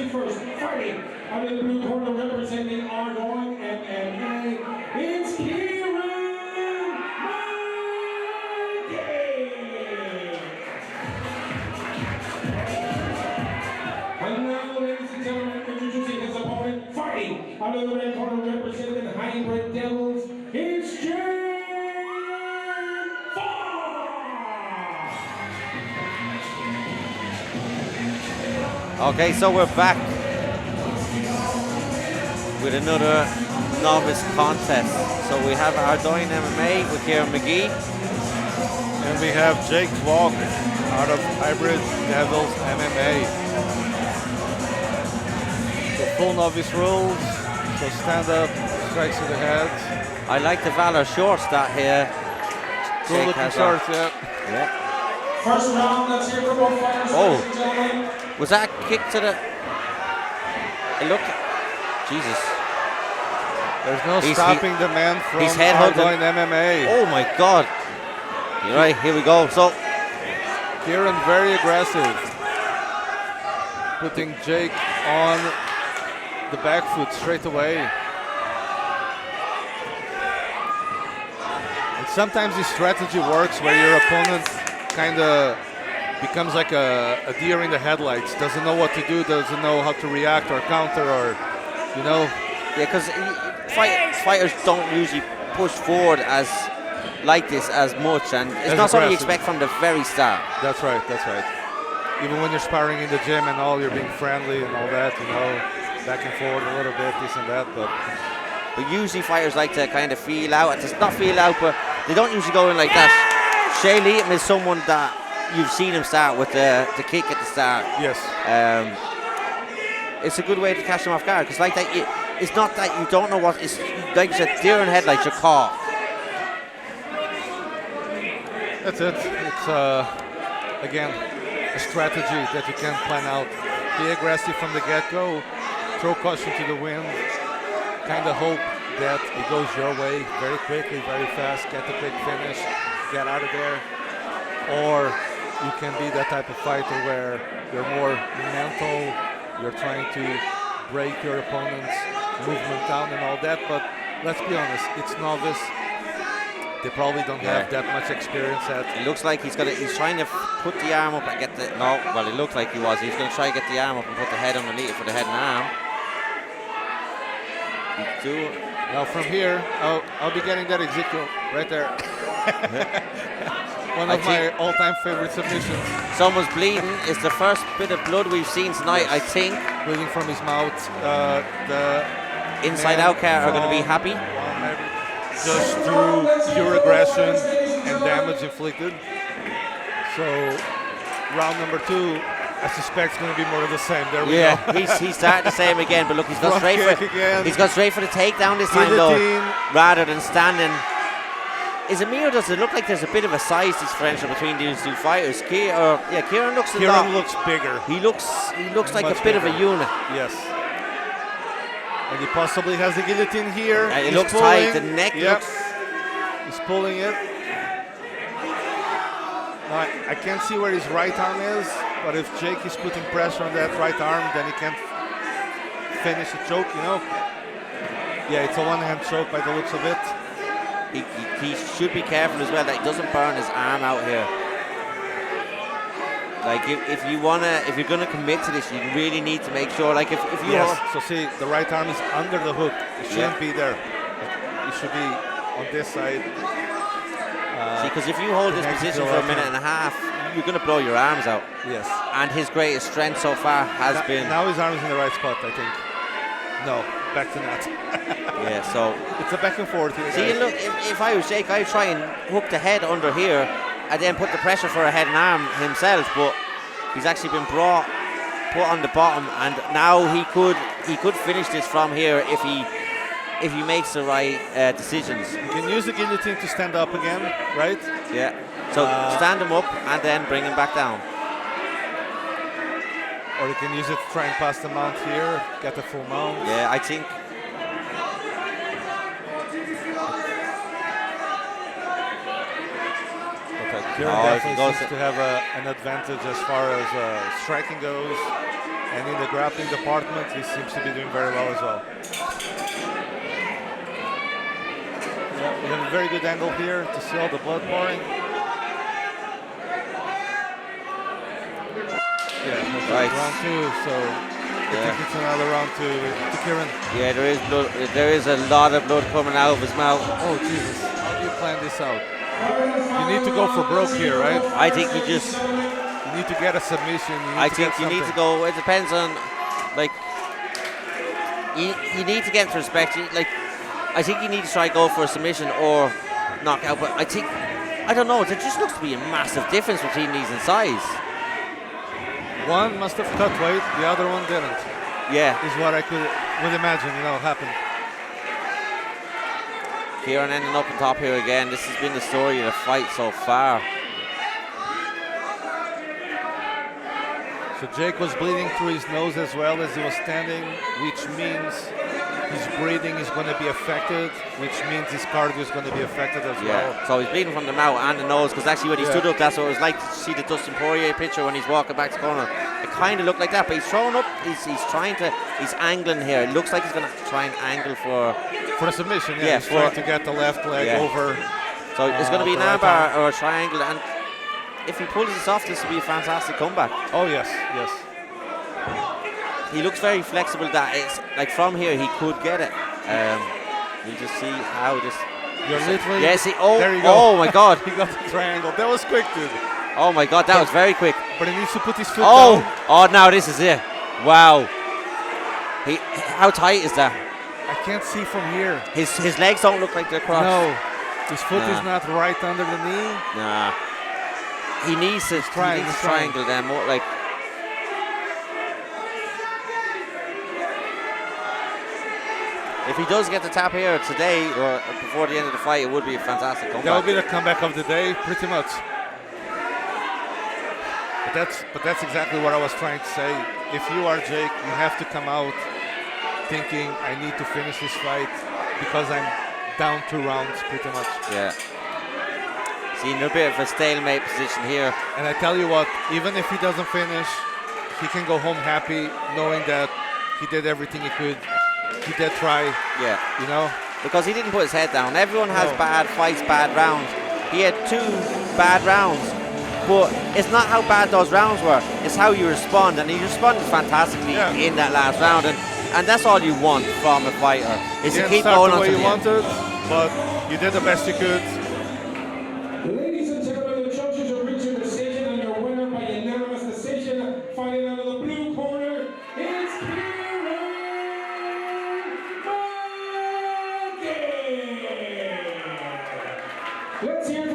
first, fighting out of the blue corner representing Ardoyne MMA, it's Ciaran Magee. And now, ladies and gentlemen, introducing his opponent, fighting out of the red corner representing Hybrid Devils, it's Vaughn. Okay, so we're back with another novice contest. So we have Ardoyne MMA with Ciaran Magee. And we have Jake Vaughn out of Hybrid Devils MMA. So full novice rules, so stand up, strikes to the head. I like the VALOR shorts that here. Cool looking shorts, yeah. First round, let's hear from both fighters, ladies and gentlemen. Was that a kick to the... It looked... Jesus. There's no stopping the man from Ardoyne MMA. Oh my God. You're right, here we go. So Ciaran very aggressive. Putting Jake on the back foot straight away. And sometimes this strategy works where your opponent kind of becomes like a deer in the headlights, doesn't know what to do, doesn't know how to react or counter, or, you know. Yeah, because fighters don't usually push forward like this as much, and it's not something you expect from the very start. That's right, that's right. Even when you're sparring in the gym and all, you're being friendly and all that, you know, back and forth a little bit, this and that, but usually fighters like to kind of feel out, and not feel out, but they don't usually go in like that. Shay Leatham is someone that you've seen him start with the kick at the start. Yes. It's a good way to catch them off guard, because like that, it's not that you don't know what, it's like you said, deer in headlights, you're caught. That's it. It's, again, a strategy that you can plan out. Be aggressive from the get-go, throw caution to the wind, kind of hope that it goes your way very quickly, very fast, get the quick finish, get out of there. Or you can be that type of fighter where you're more mental, you're trying to break your opponent's movement down and all that, but let's be honest, it's novice. They probably don't have that much experience at. It looks like he's trying to put the arm up and get the, no, well it looked like he was. He's going to try to get the arm up and put the head underneath for the head and arm. Now from here, I'll be getting that Ezekiel right there. One of my all-time favorite submissions. Someone's bleeding. It's the first bit of blood we've seen tonight, I think. Bleeding from his mouth. The Inside Out cat are going to be happy. Just through pure aggression and damage inflicted. So round number 2, I suspect it's going to be more of the same. There we go. he's starting the same again, but look, he's gone straight for it. He's gone straight for the takedown this time though, rather than standing. Is it me or does it look like there's a bit of a size differential between these two fighters? Ciaran looks bigger. He looks like a bit of a unit. Yes. And he possibly has the guillotine here. And it looks tight. The neck looks. He's pulling it. Now I can't see where his right arm is, but if Jake is putting pressure on that right arm, then he can't finish the choke, you know. Yeah, it's a one-hand choke by the looks of it. He should be careful as well that he doesn't burn his arm out here. Like if you're gonna commit to this, you really need to make sure. Like if you so see, the right arm is under the hook. It shouldn't be there. It should be on this side. See, because if you hold this position for a minute and a half, you're gonna blow your arms out. Yes. And his greatest strength so far has been. Now his arm is in the right spot, I think. No, back to that. Yeah, so it's a back and forth here. See, look, if I was Jake, I'd try and hook the head under here and then put the pressure for a head and arm himself, but he's actually been put on the bottom, and now he could finish this from here if he makes the right decisions. You can use the guillotine to stand up again, right? Yeah. So stand him up and then bring him back down. Or you can use it to try and pass the mount here, get the full mount. Yeah, I think. Ciaran definitely seems to have an advantage as far as striking goes. And in the grappling department, he seems to be doing very well as well. Yeah, we have a very good angle here to see all the blood pouring. Yeah, that's Right. round 2, so I think it's another round to Ciaran. Yeah, there is blood. There is a lot of blood coming out of his mouth. Oh, Jesus. How do you plan this out? You need to go for broke here, right? I think he just. You need to get a submission. I think you need to go. It depends on, like, you need to get into respect. Like, I think you need to try go for a submission or knockout. But I don't know. There just looks to be a massive difference between these in size. One must have cut weight, the other one didn't. Yeah. Is what I would imagine, happened. Ciaran ending up on top here again. This has been the story of the fight so far. So Jake was bleeding through his nose as well as he was standing, which means his breathing is going to be affected, which means his cardio is going to be affected as well. So he's bleeding from the mouth and the nose, because actually when he stood up, that's what it was like to see the Dustin Poirier picture when he's walking back to corner. It kind of looked like that, but he's throwing up, he's angling here. It looks like he's going to try and angle for a submission, he's trying to get the left leg over. So it's going to be an armbar or a triangle, and if he pulls this off, this will be a fantastic comeback. Oh, yes, yes. He looks very flexible. That it's like from here he could get it. You just see how this. You're literally. Yes. There you go. Oh my God. He got the triangle. That was quick, dude. Oh my God, that was very quick. But he needs to put his foot down. Oh, now this is it. Wow. How tight is that? I can't see from here. His legs don't look like they're crossed. No, his foot is not right under the knee. Nah. He needs to triangle them more like. If he does get the tap here today or before the end of the fight, it would be a fantastic comeback. That would be the comeback of the day, pretty much. But that's exactly what I was trying to say. If you are Jake, you have to come out thinking, I need to finish this fight because I'm down 2 rounds, pretty much. Yeah. Seeing a bit of a stalemate position here. And I tell you what, even if he doesn't finish, he can go home happy knowing that he did everything he could. He did try. Yeah. Because he didn't put his head down. Everyone has bad fights, bad rounds. He had 2 bad rounds. But it's not how bad those rounds were. It's how you respond. And he responded fantastically in that last round. And that's all you want from a fighter. Is to keep going the way until you wanted, but you did the best you could. Ladies and gentlemen, the judges are reaching a decision, and your winner by unanimous decision, fighting out of the blue corner, it's Ciaran Magee. Let's hear